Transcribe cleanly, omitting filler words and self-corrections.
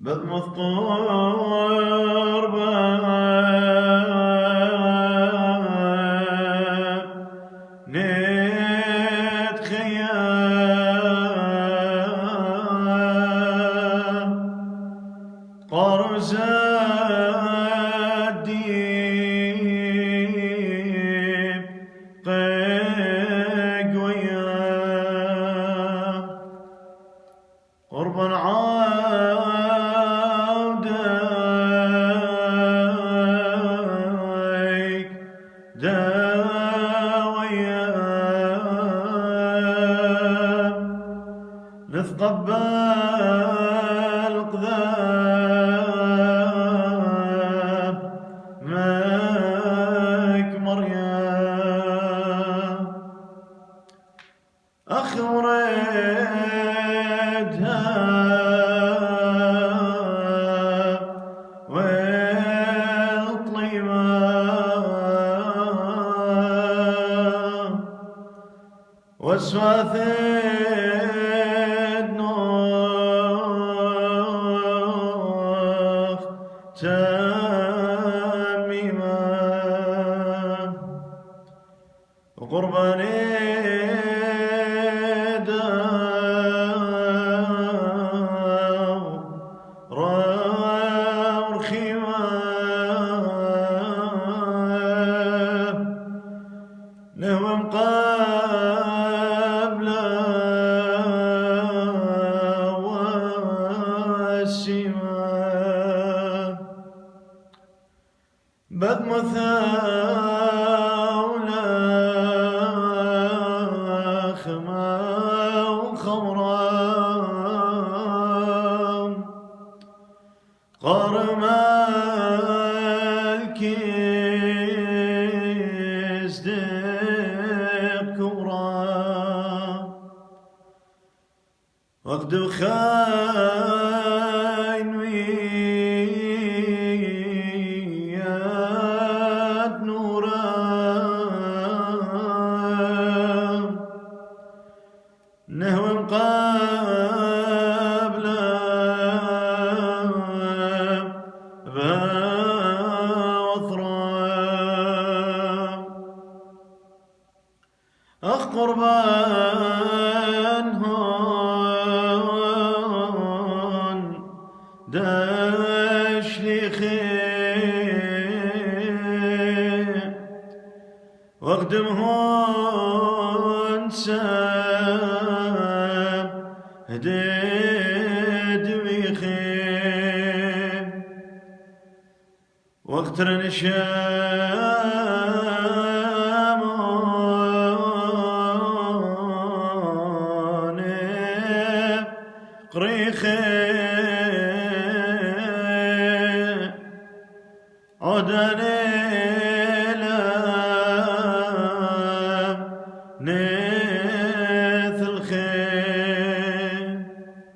بالمذكور نتخيل قرز الديب قيق وياه قربا عوديك داوية نتقبل قذاب مك مريم أخ وريدها والطيبة وسواثد نوخ تميمة وقرباني نهو مقابل والسماء بد مثاولا خما وخمرا قرما الكيس وقد خاين وياد نورا نهو مقابل بوثرا أخ قربان داش لي خير واخدمهن سام هديد بخير واختر نشام قريخي عدني